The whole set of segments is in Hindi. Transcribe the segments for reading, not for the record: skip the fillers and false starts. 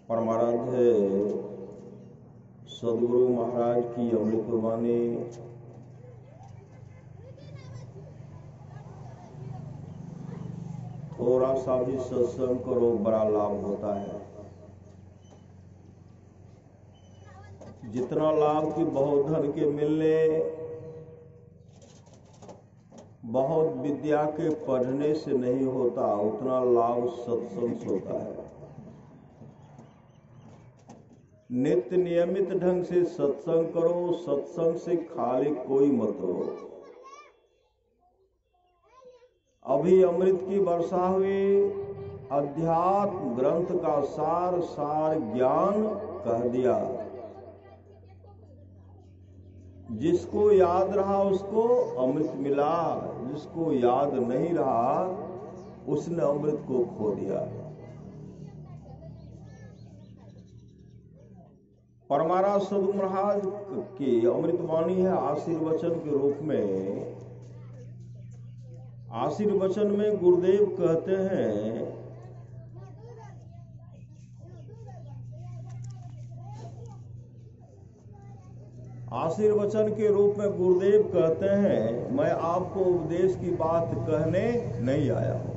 परमाराध्य सदगुरु महाराज की अमृत वाणी थोड़ा सा भी सत्संग करो बड़ा लाभ होता है। जितना लाभ की बहुत धन के मिलने, बहुत विद्या के पढ़ने से नहीं होता, उतना लाभ सत्संग से होता है। नित्य नियमित ढंग से सत्संग करो, सत्संग से खाली कोई मत हो। अभी अमृत की वर्षा हुई, अध्यात्म ग्रंथ का सार ज्ञान कह दिया। जिसको याद रहा उसको अमृत मिला, जिसको याद नहीं रहा उसने अमृत को खो दिया। परमाराध्य सदगुरु महाराज की अमृतवाणी है आशीर्वचन के रूप में। आशीर्वचन में गुरुदेव कहते हैं, आशीर्वचन के रूप में गुरुदेव कहते हैं, मैं आपको उपदेश की बात कहने नहीं आया हूं।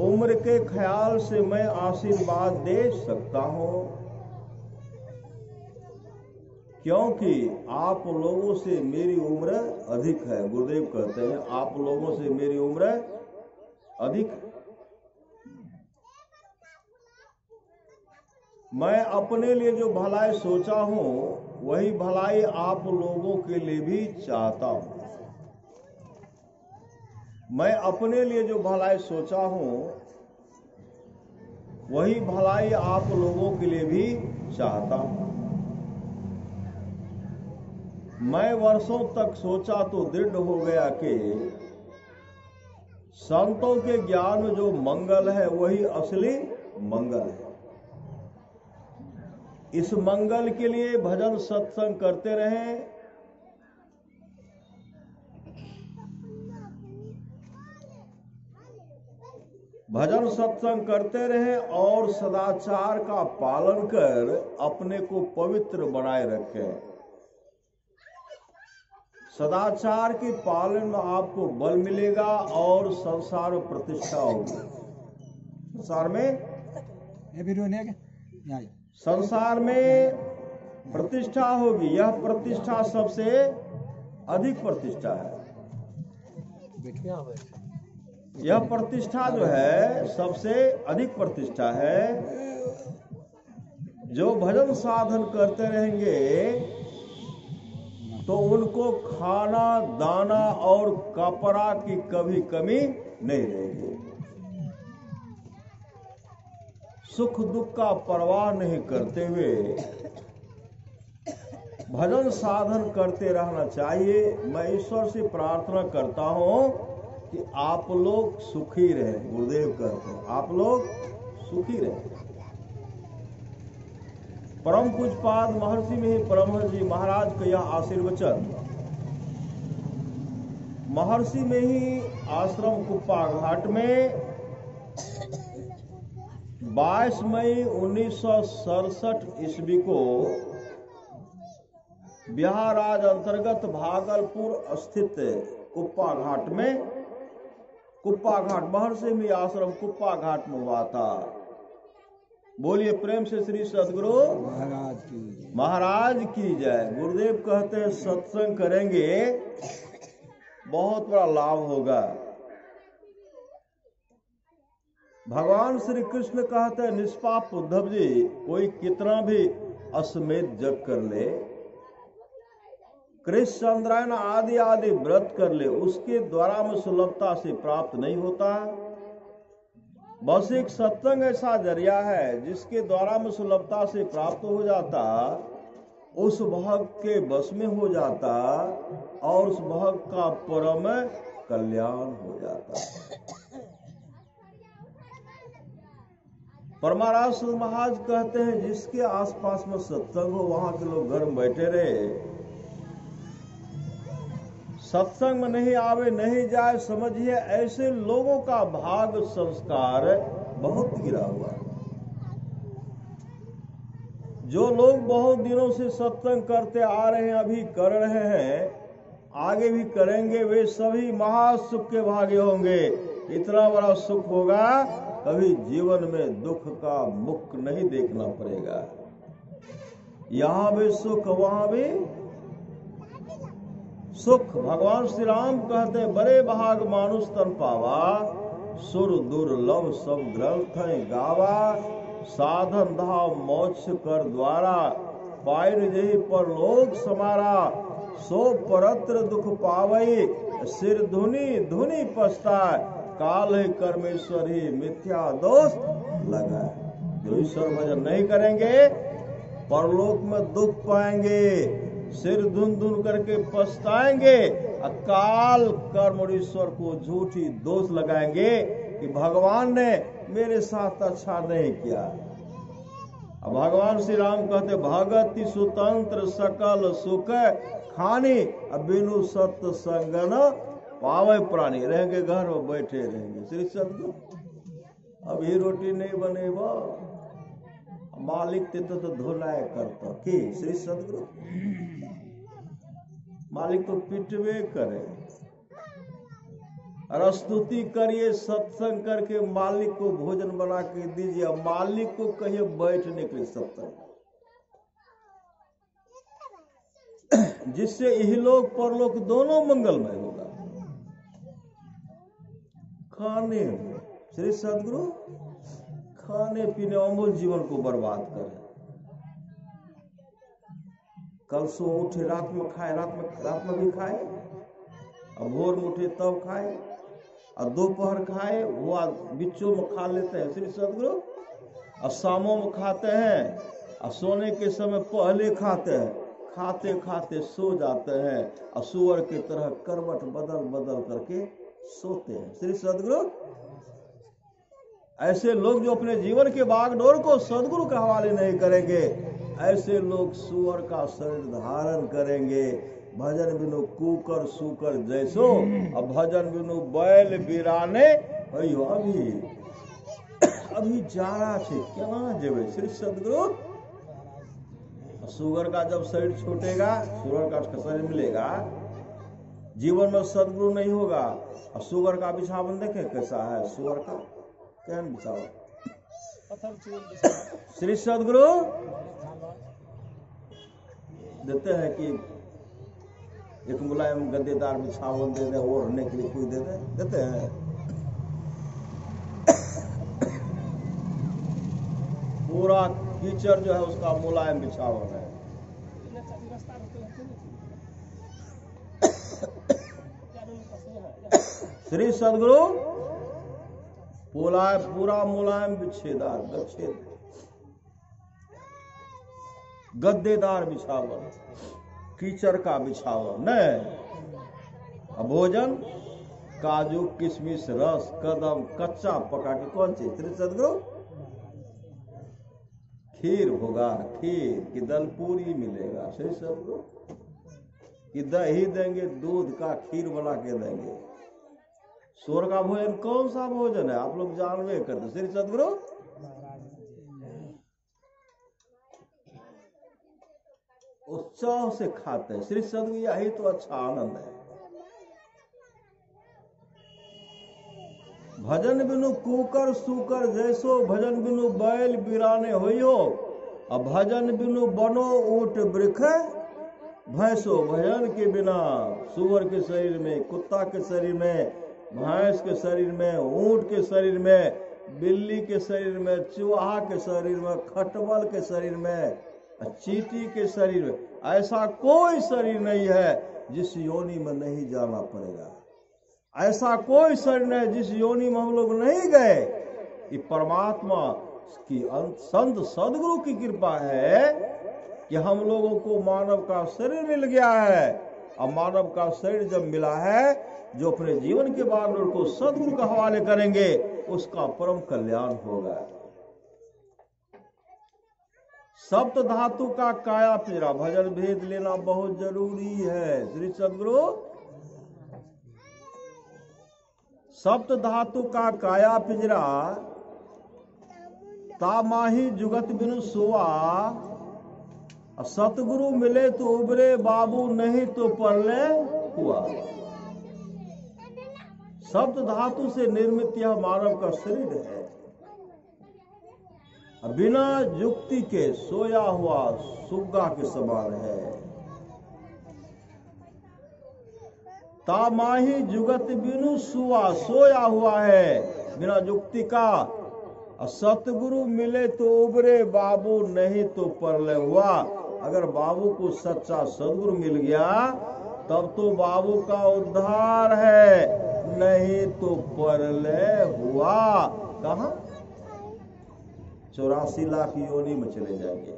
उम्र के ख्याल से मैं आशीर्वाद दे सकता हूं, क्योंकि आप लोगों से मेरी उम्र अधिक है। गुरुदेव कहते हैं आप लोगों से मेरी उम्र अधिक है। मैं अपने लिए जो भलाई सोचा हूं वही भलाई आप लोगों के लिए भी चाहता हूं। मैं अपने लिए जो भलाई सोचा हूं वही भलाई आप लोगों के लिए भी चाहता हूं। मैं वर्षों तक सोचा तो दृढ़ हो गया कि संतों के ज्ञान में जो मंगल है वही असली मंगल है। इस मंगल के लिए भजन सत्संग करते रहें, भजन सत्संग करते रहें और सदाचार का पालन कर अपने को पवित्र बनाए रखें। सदाचार के पालन में आपको बल मिलेगा और संसार में प्रतिष्ठा होगी। संसार में प्रतिष्ठा होगी। यह प्रतिष्ठा सबसे अधिक प्रतिष्ठा है। यह प्रतिष्ठा जो है सबसे अधिक प्रतिष्ठा है। जो भजन साधन करते रहेंगे तो उनको खाना दाना और कपड़ा की कभी कमी नहीं रहेगी। सुख दुख का परवाह नहीं करते हुए भजन साधन करते रहना चाहिए। मैं ईश्वर से प्रार्थना करता हूं कि आप लोग सुखी रहें। गुरुदेव कहते हैं आप लोग सुखी रहें। परम पूज्यपाद महर्षि में परमहंस जी महाराज का यह आशीर्वचन महर्षि में ही आश्रम कुप्पा घाट में 22 मई 1967 ईस्वी को बिहार राज्य अंतर्गत भागलपुर स्थित कुप्पा घाट में, कुप्पा घाट महर्षि में आश्रम कुप्पा घाट में हुआ था। बोलिए प्रेम से श्री सदगुरु महाराज की जय। गुरुदेव कहते हैं सत्संग करेंगे बहुत बड़ा लाभ होगा। भगवान श्री कृष्ण कहते हैं निष्पाप उद्धव जी, कोई कितना भी अश्वमेध जग कर ले, कृष्ण चंद्रायन आदि आदि व्रत कर ले, उसके द्वारा में सुलभता से प्राप्त नहीं होता। बस एक सत्संग ऐसा जरिया है जिसके द्वारा में सुलभता से प्राप्त हो जाता, उस भक्त के बस में हो जाता और उस भक्त का परम कल्याण हो जाता। परमाराध्य महाराज कहते हैं जिसके आसपास में सत्संग हो वहां के लोग घर में बैठे रहे, सत्संग में नहीं आवे नहीं जाए, समझिए ऐसे लोगों का भाग संस्कार बहुत गिरा हुआ। जो लोग बहुत दिनों से सत्संग करते आ रहे हैं, अभी कर रहे हैं, आगे भी करेंगे, वे सभी महासुख के भागी होंगे। इतना बड़ा सुख होगा, कभी जीवन में दुख का मुख नहीं देखना पड़ेगा। यहां भी सुख, वहां भी सुख। भगवान श्री राम कहते बड़े भाग मानुष तन पावा, सुर दुर्लभ सब ग्रंथ गावा, साधन धाम मोक्ष कर द्वारा, पायर जही पर लोक समारा, सो परत्र दुख पावई, सिर धुनी धुनी पछताए, काल है कर्मेश्वर ही मिथ्या दोष लगा। जो ईश्वर भजन नहीं करेंगे परलोक में दुख पाएंगे, सिर धुन धुन करके पछताएंगे, अकाल कर्म और ईश्वर को झूठी दोष लगाएंगे कि भगवान ने मेरे साथ अच्छा नहीं किया। अब भगवान श्री राम कहते भगति स्वतंत्र सकल सुख खानी, बिनु सत्य संगन पावे प्राणी। रहेंगे घर में बैठे रहेंगे, श्री सदगुरु अभी रोटी नहीं बनेगा, मालिक ते तो धोलाय करता कि श्री सदगुरु मालिक तो पिटवे करे। और स्तुति करिए, सत्संग करके मालिक को भोजन बना के दीजिए। मालिक को कहिए बैठने के लिए सत्संग, जिससे इहलोक परलोक दोनों मंगलमय होगा। खाने में श्री सदगुरु खाने पीने अमूल जीवन को बर्बाद करे। कल सो उठे रात में खाए, रात में भी खाए, अब भोर में उठे तब खाए, और दोपहर खाए, वो बिच्चों में खा लेते हैं श्री सदगुरु, और शामों में खाते हैं, और सोने के समय पहले खाते हैं, खाते खाते सो जाते हैं, और सुअर की तरह करवट बदल बदल करके सोते हैं श्री सदगुरु। ऐसे लोग जो अपने जीवन के बागडोर को सदगुरु के हवाले नहीं करेंगे, ऐसे लोग सुअर का शरीर धारण करेंगे। भजन बिनु कुकर सुकर जैसो, अब भजन बिनु बैल बिराने अयो अभी जाड़ा छे केना जेबे श्री सदगुरु। सुअर का जब शरीर छूटेगा, सुअर का शरीर मिलेगा, जीवन में सदगुरु नहीं होगा। और सुअर का बिछावन देखे कैसा है, सुअर का कैन बिछावन श्री सदगुरु देते हैं कि एक मुलायम गद्देदार बिछावन दे दे, ओढ़ने के लिए कोई दे दे, देते हैं। पूरा कीचड़ जो है उसका मुलायम बिछावन है। श्री सदगुरु पूरा मुलायम बिछेदार गद्देदार बिछावन, कीचड़ का बिछावन नहीं। भोजन काजू किशमिश रस कदम कच्चा पका के कौन चीज श्री सदगुरु, खीर होगा, खीर की दल पूरी मिलेगा श्री सदगुरु, कि दही देंगे, दूध का खीर बना के देंगे। सुअर का भोजन कौन सा भोजन है आप लोग जानवे करते श्री सदगुरु। उत्साह से खाते हैं श्री सदगुरु, यही तो अच्छा आनंद है। भजन बिनु कुकर सुकर जैसो, भजन बिनु बैल बिराने होइयो, अब भजन बिनु बनो ऊंट वृक्ष भैंसो। भजन के बिना सुअर के शरीर में, कुत्ता के शरीर में, भैंस के शरीर में, ऊंट के शरीर में, बिल्ली के शरीर में, चूहा के शरीर में, खटमल के शरीर में, चींटी के शरीर में, ऐसा कोई शरीर नहीं है जिस योनि में नहीं जाना पड़ेगा। ऐसा कोई शरीर नहीं जिस योनि में हम लोग नहीं गए। कि परमात्मा की संत सदगुरु की कृपा है कि हम लोगों को मानव का शरीर मिल गया है। और मानव का शरीर जब मिला है, जो अपने जीवन के बागडोर को सदगुरु के हवाले करेंगे उसका परम कल्याण होगा। सप्त धातु का काया पिंजरा, भजन भेद लेना बहुत जरूरी है श्री सदगुरु। सप्त धातु का काया पिंजरा तामाही जुगत बिनु सुआ, सतगुरु मिले तो उबरे बाबू, नहीं तो परले हुआ। सप्त धातु से निर्मित यह मानव का शरीर है, बिना युक्ति के सोया हुआ सुग्गा के समान है। तामाही जुगत बिनु सुआ, सोया हुआ है बिना युक्ति का। सतगुरु मिले तो उबरे बाबू, नहीं तो परले हुआ। अगर बाबू को सच्चा सदगुरु मिल गया तब तो बाबू का उद्धार है, नहीं तो परले हुआ। कहां? 84 लाख योनि में चले जाएंगे।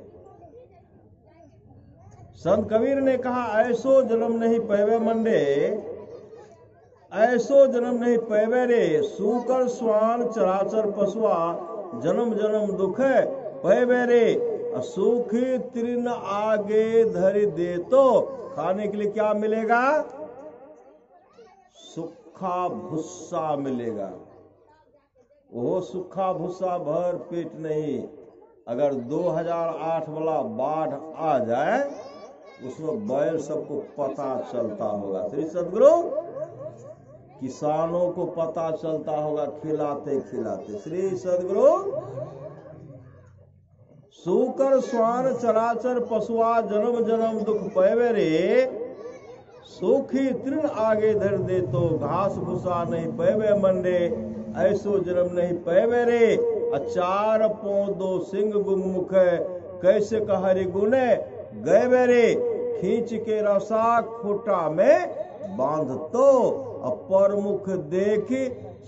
संत कबीर ने कहा, ऐसो जन्म नहीं पैवे मंडे, ऐसो जन्म नहीं पैवे रे, सूकर स्वान चराचर पशुआ, जन्म जन्म दुख पैवे रे। सूखी तृण आगे धर दे तो खाने के लिए क्या मिलेगा? सूखा भुस्सा मिलेगा। वो सूखा भुस्सा भर पेट नहीं। अगर 2008 वाला बाढ़ आ जाए उसमें बैल सबको पता चलता होगा। श्री सदगुरु किसानों को पता चलता होगा खिलाते खिलाते। श्री सदगुरु सूकर स्वान चराचर पशुआ, जन्म जन्म दुख पैवे रे, सूखी तृण आगे धर दे तो घास भूसा नहीं पैवे मंडे, ऐसो जन्म नहीं पैवे रे। अचार पौ दो सिंह गुममुख, कैसे कहरि गुने गए रे। खींच के रसा खोटा में बांध तो, अपर मुख देख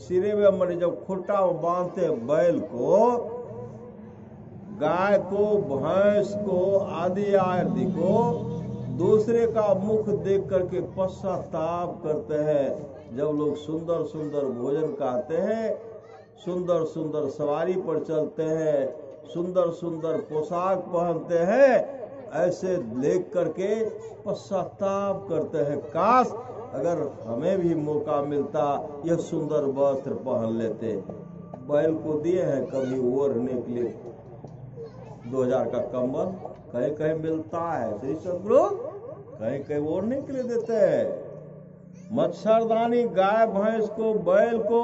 सिरे में मरे। जब खोटा में बांधते बैल को, गाय को, भैंस को, आदि आदि को, दूसरे का मुख देख करके पश्चाताप करते हैं। जब लोग सुंदर सुंदर भोजन खाते हैं, सुंदर सुंदर सवारी पर चलते हैं, सुंदर सुंदर पोशाक पहनते हैं, ऐसे देख करके पश्चाताप करते हैं। काश अगर हमें भी मौका मिलता यह सुंदर वस्त्र पहन लेते। बैल को दिए हैं कभी ओढ़ने के लिए 2000 का कंबल, कहीं कहीं मिलता है। श्री सदगुरु कहीं कहीं ओढ़ने के लिए देते हैं। मच्छरदानी गाय भैंस को, बैल को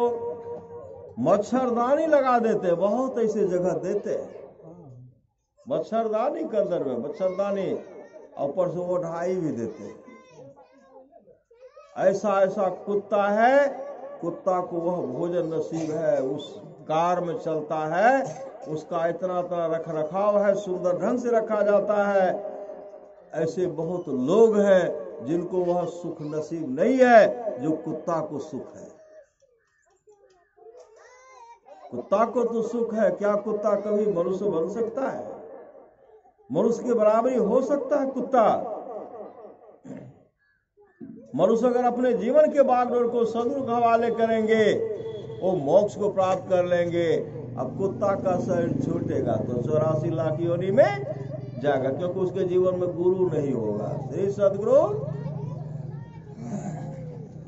मच्छरदानी लगा देते। बहुत ऐसे जगह देते हैं मच्छरदानी के अंदर में मच्छरदानी, ऊपर से ओढ़ाई भी देते हैं। ऐसा ऐसा कुत्ता है, कुत्ता को वह भोजन नसीब है, उस कार में चलता है, उसका इतना इतना रख रखाव है, सुंदर ढंग से रखा जाता है। ऐसे बहुत लोग हैं जिनको वह सुख नसीब नहीं है जो कुत्ता को सुख है। कुत्ता को तो सुख है, क्या कुत्ता कभी मनुष्य बन सकता है? मनुष्य के बराबरी हो सकता है कुत्ता? मनुष्य अगर अपने जीवन के बागडोर को सदगुरु के हवाले करेंगे वो मोक्ष को प्राप्त कर लेंगे। अब कुत्ता का शरीर छूटेगा तो 84 लाख योनि में जाएगा, क्योंकि उसके जीवन में गुरु नहीं होगा। श्री सदगुरु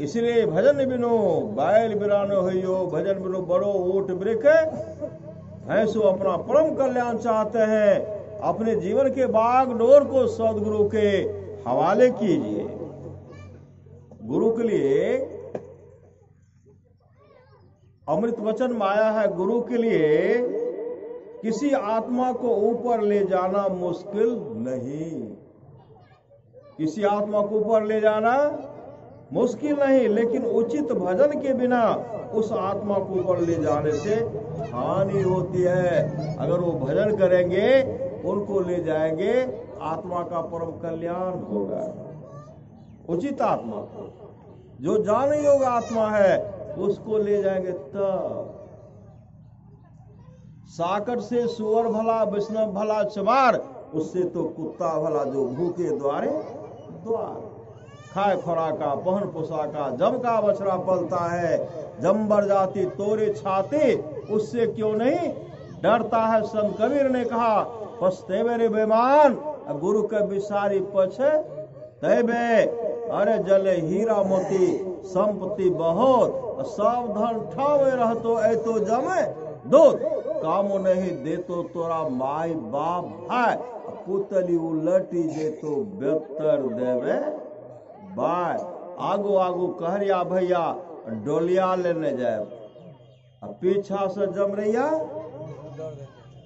इसलिए भजन बिनु बैल बिरानो हो, भजन बिनु बड़ो ऊट वृख। भैंसो अपना परम कल्याण चाहते हैं, अपने जीवन के बागडोर को सदगुरु के हवाले कीजिए। गुरु के लिए अमृत वचन माया है। गुरु के लिए किसी आत्मा को ऊपर ले जाना मुश्किल नहीं। किसी आत्मा को ऊपर ले जाना मुश्किल नहीं, लेकिन उचित भजन के बिना उस आत्मा को ऊपर ले जाने से हानि होती है। अगर वो भजन करेंगे, उनको ले जाएंगे, आत्मा का परम कल्याण होगा। उचित आत्मा को, जो जान योग्य आत्मा है, उसको ले जाएंगे। तब साकर से सुअर भला, वैष्णव भला चमार, उससे तो कुत्ता भला जो भूखे द्वारे द्वार। खाए खुराका, पहन पोशाका, जम का बछड़ा पलता है, जम्बर जाति तोरे छाते, उससे क्यों नहीं डरता है। संत कबीर ने कहा, पछतेवे रे बेमान, गुरु के बिसारी पछे तैबे। अरे जले हीरा मोती संपत्ति बहुत, सावधान ठावे रहतो ऐतो जमे दूध। कामो नहीं दे तो तोरा माई बाप भाई, पुतली उलटी जे तो बेहतर देवे बाय। आगो आगो कहरिया भैया डोलिया लेने जाए, पीछा से जमरैया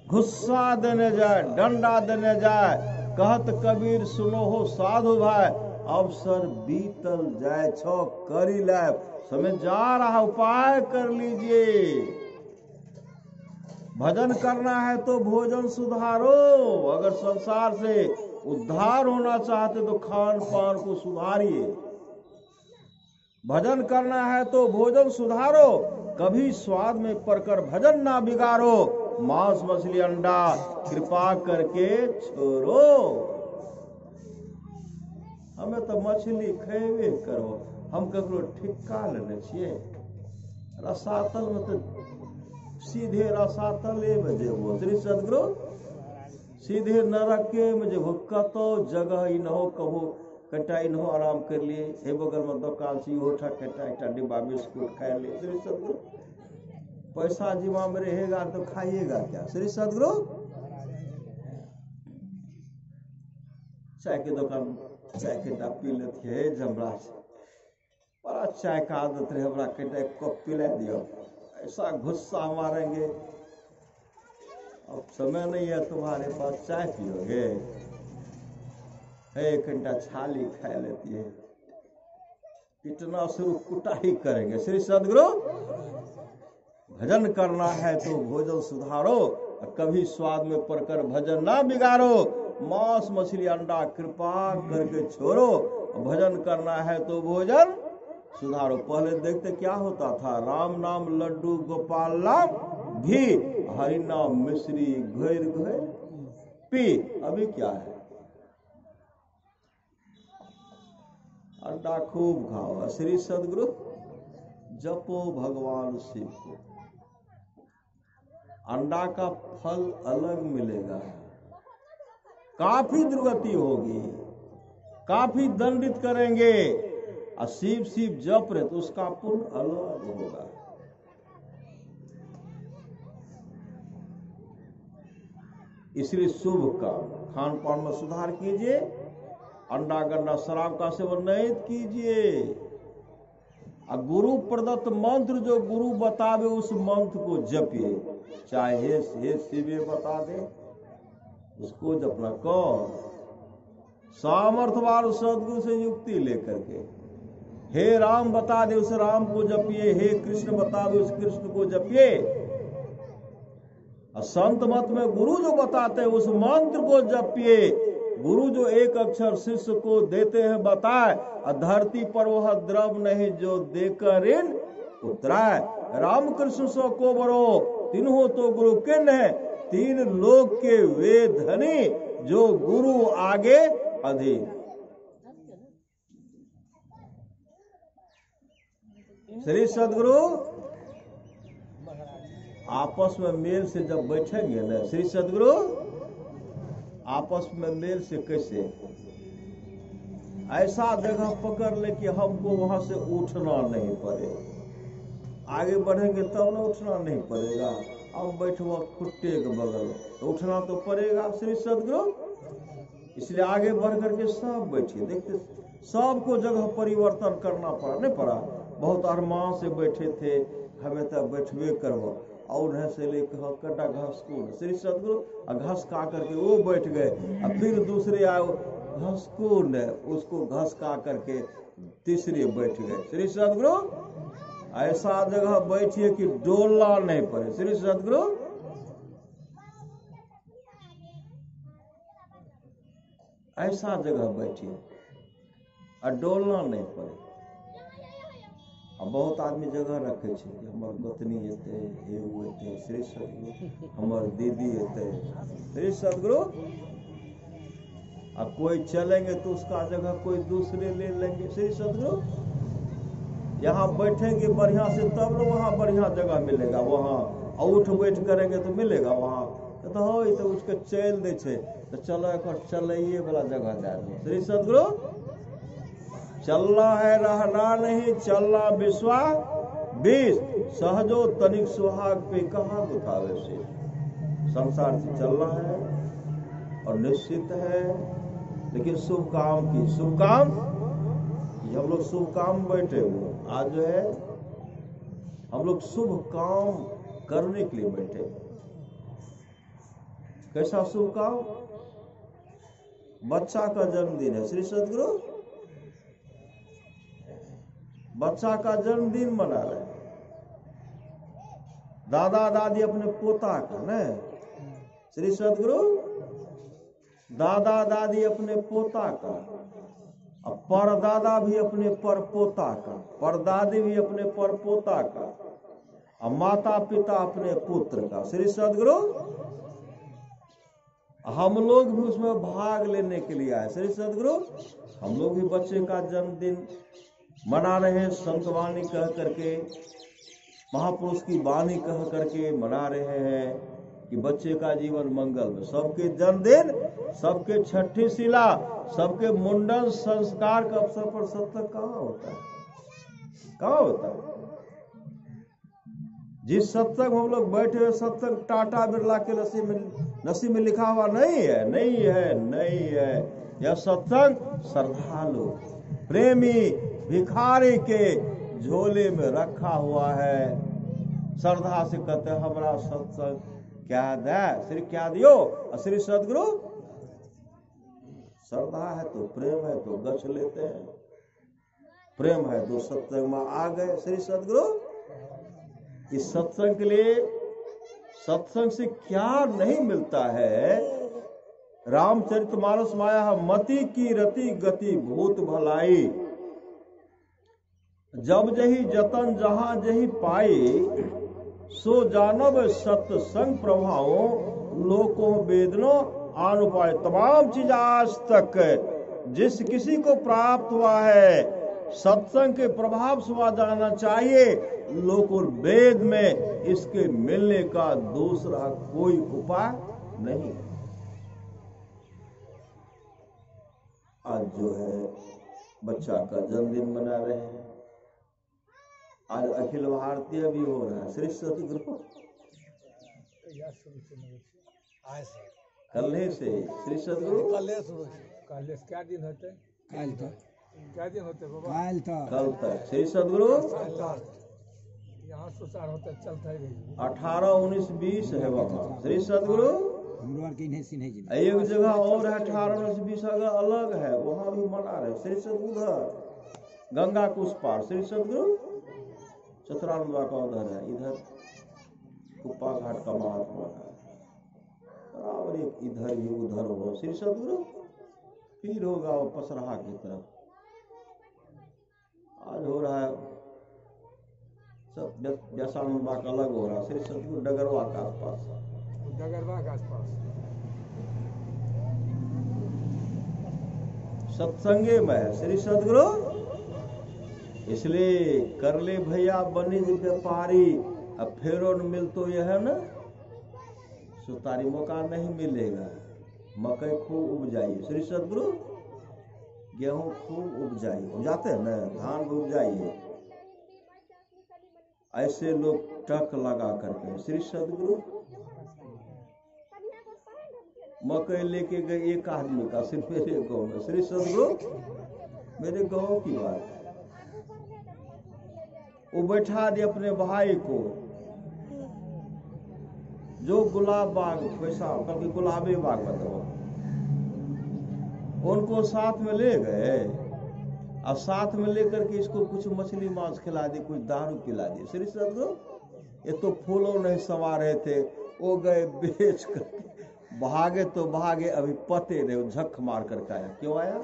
गुस्सा देने जाए, डंडा देने जाए। कहत कबीर सुनो हो साधु भाई, अवसर बीतल जाए छो करी लाए, समय जा रहा उपाय कर लीजिए। भजन करना है तो भोजन सुधारो, अगर संसार से उद्धार होना चाहते तो खान पान को सुधारिए। भजन करना है तो भोजन सुधारो, कभी स्वाद में पड़कर भजन ना बिगाड़ो। मांस मछली अंडा कृपा करके छोड़ो। हमें तो मछली खेबे करो, हम ककरो ठिक्का लेने छिए। रसातल में तो सीधे रसातले में जेबो श्री सदगुरु, सीधे नरके में जेबो। कतो जगह इन हो कहो कटा इन हो आराम कर लिए, हे बगल में दुकान से उठा कटा एक डिब्बा बिस्कुट खा ले। श्री सदगुरु पैसा जीवा में रहेगा तो खाइएगा क्या? श्री सदगुरु चाय की दुकान चाय के पी लेते है जमरा से, बड़ा चाय का आदत रहे, हमारा कटा एक कप पिला दियो, ऐसा गुस्सा मारेंगे। अब समय नहीं है तुम्हारे पास, चाय पियोगे? एक घंटा छाली खा लेती है, कितना शुरू कुटाई करेंगे। श्री सदगुरु भजन करना है तो भोजन सुधारो, कभी स्वाद में पड़कर भजन ना बिगाड़ो। मांस मछली अंडा कृपा करके छोड़ो, भजन करना है तो भोजन सुधारो। पहले देखते क्या होता था, राम नाम लड्डू गोपाल नाम घी, हरि नाम मिश्री घोर घोर पी। अभी क्या है, अंडा खूब खाओ। श्री सदगुरु जपो भगवान शिव को, अंडा का फल अलग मिलेगा, काफी दुर्गति होगी, काफी दंडित करेंगे। और शिव शिव जप रहे तो उसका पुण्य अलग होगा। इसलिए शुभ काम खान पान में सुधार कीजिए, अंडा गंडा शराब का सेवन नहीं कीजिए। और गुरु प्रदत्त मंत्र जो गुरु बतावे उस मंत्र को जपिए, चाहे हे शिवे बता दे उसको जपना। कौन सामर्थ्यवान सदगुरु से युक्ति लेकर के, हे राम बता दे उस राम को जपिए, हे कृष्ण बता दे उस कृष्ण को जपिए। और संत मत में गुरु जो बताते हैं उस मंत्र को जपिए। गुरु जो एक अक्षर शिष्य को देते हैं बताए, धरती पर वह द्रव नहीं जो देकर इन उतराए। राम कृष्ण सो को बरो तीनों तो गुरु किन है, तीन लोक के वे धनी जो गुरु आगे अधीन। श्री सदगुरु आपस में मेल से जब बैठेंगे ना, श्री सदगुरु आपस में मेल से कैसे, ऐसा जगह पकड़ ले कि हमको वहां से उठना नहीं पड़े। आगे बढ़ेंगे तब ना उठना नहीं पड़ेगा। अब बैठो खुट्टे के बगल तो उठना तो पड़ेगा। श्री सदगुरु इसलिए आगे बढ़ करके सब बैठिए। देखते सबको जगह परिवर्तन करना पड़ा, नहीं पड़ा। बहुत अरमान से बैठे थे, हमें तो बैठवे करवा और से लेकर कटा घास को श्री सदगुरु घास का करके वो बैठ गए। और फिर दूसरे आए घास को उसको घास का करके तीसरे बैठ गए। श्री सदगुरु ऐसा जगह बैठिए कि डोलना नहीं पड़े। श्री सदगुरु ऐसा जगह बैठिए और डोलना नहीं पड़े। बहुत आदमी जगह रखे छे कि हमर गोतनी एते, हे वो एते, श्री सदगुरु हमर दीदी एते। श्री सदगुरु अब कोई चलेंगे तो उसका जगह कोई दूसरे ले लेंगे। श्री सदगुरु यहाँ बैठेंगे बढ़िया से तब ना वहाँ बढ़िया जगह मिलेगा। वहाँ उठ बैठ करेंगे तो मिलेगा वहाँ तो हो तो उसके चल दे छे तो चलो एक चलिए वाला जगह जाए। श्री सदगुरु चलना है रहना नहीं, चलना विश्वास 20 सहजो तनिक सुहाग पे कहाँ गुथावे से। संसार से चलना है और निश्चित है, लेकिन शुभ काम की शुभ काम, हम लोग शुभ काम बैठे हुए आज जो है हम लोग शुभ काम करने के लिए बैठे। कैसा शुभ काम? बच्चा का जन्मदिन है, श्री सदगुरु बच्चा का जन्मदिन मना रहे। दादा दादी अपने पोता का न, श्री सदगुरु दादा दादी अपने पोता का, अब परदादा भी अपने परपोता का, परदादी भी अपने परपोता का, अब माता पिता अपने पुत्र का। श्री सदगुरु हम लोग भी उसमें भाग लेने के लिए आए। श्री सदगुरु हम लोग भी बच्चे का जन्मदिन मना रहे हैं, संतवाणी कह करके, महापुरुष की वाणी कह करके मना रहे हैं कि बच्चे का जीवन मंगल में। सबके जन्मदिन, सबके छठी शिला, सबके मुंडन संस्कार के अवसर पर सत्संग कहाँ होता है? कहाँ होता है? जिस सत्संग हम लोग बैठे हुए सत्संग टाटा बिरला के नसीब में लिखा हुआ नहीं है, नहीं है, नहीं है। यह सत्संग श्रद्धालु प्रेमी भिखारी के झोले में रखा हुआ है। श्रद्धा से कहते हैं हमारा सत्संग क्या दे, श्री क्या दियो? श्री सदगुरु श्रद्धा है तो प्रेम है तो गछ लेते हैं, प्रेम है तो सत्संग में आ गए। श्री सदगुरु इस सत्संग के लिए, सत्संग से क्या नहीं मिलता है? रामचरितमानस माया मति की रति गति भूत भलाई, जब जही जतन जहां जही पाई, सो जानब सत्संग प्रभाव, लोको वेदनो अनुपाय। तमाम चीज आज तक जिस किसी को प्राप्त हुआ है सत्संग के प्रभाव से वह जानना चाहिए। लोको वेद में इसके मिलने का दूसरा कोई उपाय नहीं। आज जो है बच्चा का जन्मदिन मना रहे हैं, आज अखिल भारतीय भी हो रहा है। श्री सतगुरु कल से श्री सतगुरु क्या दिन होते? क्या दिन होते बाबा? कल तक श्री सतगुरु यहाँ सुसार होता चलता है। 18, 19, 20 है वहाँ श्री सतगुरु। एक जगह और है 18, 19, 20 अगर अलग है, वहाँ भी मना रहे श्री सतगुरु। गंगा के उस पार श्री सतगुरु, चतुरानंदा का उधर है, इधर कुप्पा घाट का महात्मा है, और एक इधर ही उधर हो श्री सतगुरु। फिर होगा वो पसराहा की तरफ। आज हो रहा है सब व्यासानंद बाग अलग हो रहा है, श्री सतगुरु डगरवा के आसपास, डगरवा के आसपास सत्संगे में है श्री सतगुरु। इसलिए कर ले भैया बनिज व्यापारी, अब फेरो न मिल तो यह है न, सुतारी मौका नहीं मिलेगा। मकई खूब उपजाइए श्री सतगुरु, गेहूं खूब उपजाइए, जाते हैं न, धान भी उपजाइए। ऐसे लोग टक लगा करके श्री सतगुरु। मकई लेके गए एक आदमी का, सिर्फ मेरे गाँव में श्री सतगुरु, मेरे गाँव की बात है। वो बैठा दे अपने भाई को, जो गुलाब बाग पैसा कभी गुलाबी बाग बताओ, उनको साथ में ले गए और साथ में लेकर के इसको कुछ मछली मांस खिला दी, कुछ दारू पिला दी। श्री सतगुरु ये तो फूलों नहीं सवा रहे थे, वो गए बेच कर भागे तो भागे, अभी पते नहीं, वो झक मार करके आया। क्यों आया?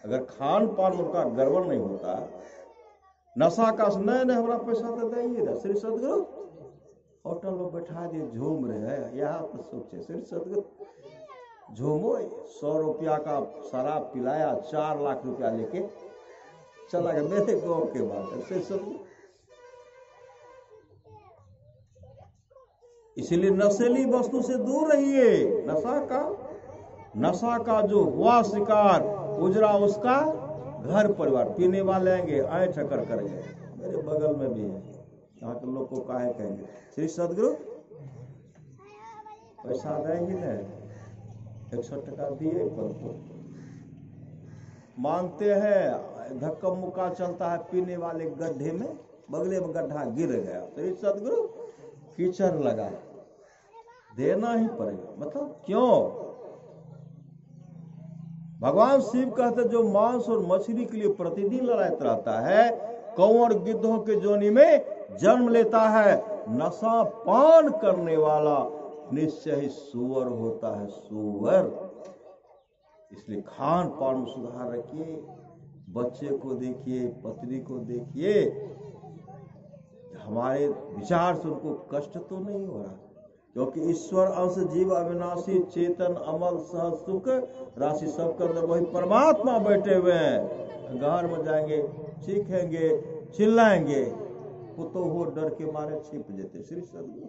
अगर खान पान उनका गड़बड़ नहीं होता, नशा का नहीं हमारा पैसा तो देंगे ना। श्री सतगुरु होटल में बैठा दिए, झूम रहे हैं। यहाँ तो सोचे श्री सतगुरु झूमो, 100 रुपया का शराब पिलाया, 4 लाख रुपया लेके चला गया। मेरे गाँव के बात है श्री सतगुरु। इसलिए नशेली वस्तु से दूर रहिए। नशा का जो हुआ शिकार, उजरा उसका घर परिवार। पीने वाले आएंगे, आए ठकर करेंगे। मेरे बगल में भी है, यहाँ के लोग को काहे कहेंगे। श्री सतगुरु पैसा देंगे ना, 100 टका दिए पर तो मांगते हैं, धक्का मुक्का चलता है पीने वाले गड्ढे में, बगले में गड्ढा गिर गया तो ये सदगुरु कीचड़ लगा, देना ही पड़ेगा। मतलब क्यों? भगवान शिव कहते जो मांस और मछली के लिए प्रतिदिन लड़ाई रहता है, कौड़ गिद्धों के जोनी में जन्म लेता है, नशा पान करने वाला निश्चय ही सुअर होता है, सुअर। इसलिए खान पान में सुधार रखिए, बच्चे को देखिए, पत्नी को देखिए, हमारे विचार से उनको कष्ट तो नहीं हो रहा, क्योंकि ईश्वर अंश जीव अविनाशी चेतन अमल सह सुख राशि सबके अंदर वही परमात्मा बैठे हुए हैं। घर में जाएंगे, चीखेंगे, चिल्लाएंगे, पुतो हो डर के मारे छिप जेते। श्री सदगुरु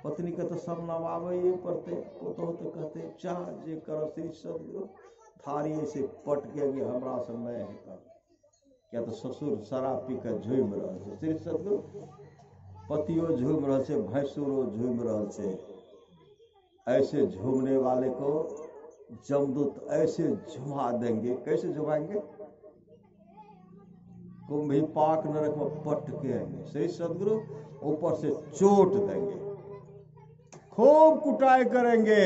पत्नी के तो सब नवावे ये पड़ते, पुतो तो कहते चाह जे करो। श्री सदगुरु थारी से पट के हमरा से नहीं होता, क्या तो ससुर शराब पी के झूम रहा है। श्री सदगुरु पतियो झूम रहा है, भैंसुरो झूम रहा है। ऐसे झूमने वाले को जमदूत ऐसे झुमा देंगे, कैसे झुमाएंगे? कुंभी पाक नरक में पट के आएंगे। श्री सदगुरु ऊपर से चोट देंगे, खूब कुटाई करेंगे।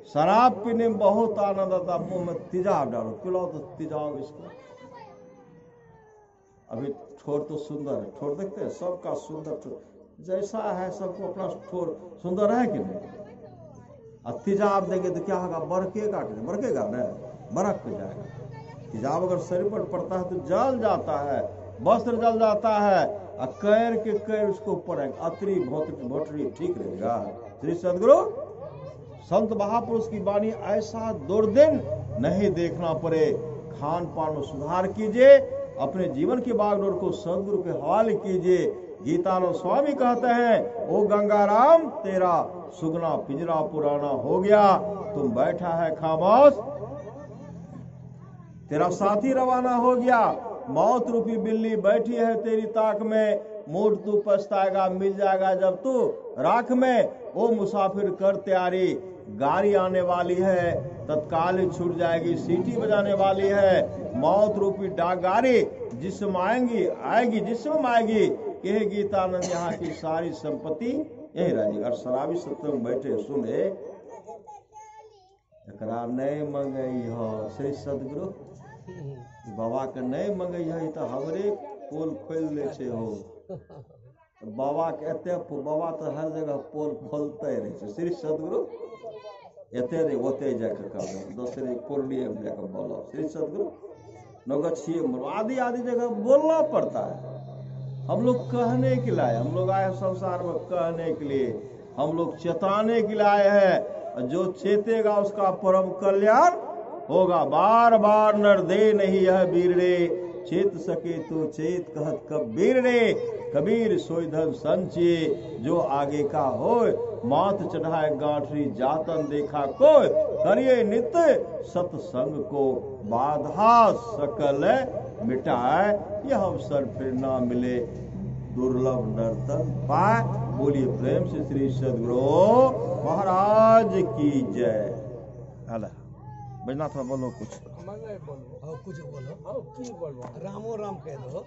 शराब पीने में बहुत आनंद आता, मुंह में तेजाब डालो, पिलाओ तो तेजाब इसको। अभी ठोर तो सुंदर है, ठोर देखते हैं सबका सुंदर ठोर जैसा है, सबको अपना ठोर सुंदर है कि नहीं? और तेजाब देंगे तो क्या होगा? बरकेगा ना, बरक पे जाएगा। तेजाब अगर शरीर पर पड़ता है तो जल जाता है, वस्त्र जल जाता है, और कैर के कैर उसको ऊपर है, अतरी भोटरी ठीक रहेगा। श्री सदगुरु संत महापुरुष की वाणी ऐसा दुर्दिन नहीं देखना पड़े। खान पान में सुधार कीजिए, अपने जीवन की बागडोर को सदगुरु के हवाले कीजिए। गीतानंद स्वामी कहते हैं, ओ गंगाराम तेरा सुगना पिंजरा पुराना हो गया, तुम बैठा है खामोश, तेरा साथी रवाना हो गया। मौत रूपी बिल्ली बैठी है तेरी ताक में, मूड तू पछताएगा मिल जाएगा जब तू राख में। ओ मुसाफिर कर तैयारी, गाड़ी आने वाली है, तत्काल ही छूट जाएगी, सीटी बजाने वाली है। मौत रूपी डाक गाड़ी जिसम आएगी जिसम आएगी, कहे गीतानंद यहाँ की सारी संपत्ति यही रहेगी। और शराबी सत्संग बैठे सुने, एकरा नहीं मंगई हो। श्री सदगुरु बाबा के नहीं मंगई है तो हमरे पोल खोल ले छे हो। बाबा के एते, बाबा तो हर जगह पोल खोलते रहे। श्री सदगुरु एते रे ओते जाके कहबो, दूसरे पूर्णिया में जाकर बोलो। श्री सदगुरु नगछिए आदि आदि जगह बोलना पड़ता है। हम लोग कहने के लिए, हम लोग आए संसार में कहने के लिए, हम लोग चेताने के लिए आए हैं। जो चेतेगा उसका परम कल्याण होगा। बार बार नर दे नहीं यह वीर रे, चेत सके तो चेत कहत कबीर रे। कबीर सोई धन संचिए, जो आगे का होय, मात चढ़ाए गांठरी जातन देखा कोय। करिए नित्य सत्संग को, बाधा सकल मिटाए, यह अवसर फिर ना मिले, दुर्लभ नर्तन पाए। बोलिए प्रेम से श्री सदगुरु महाराज की जय। बैजनाथ बोलो कुछ, कुछ बोलो, रामो राम कह दो।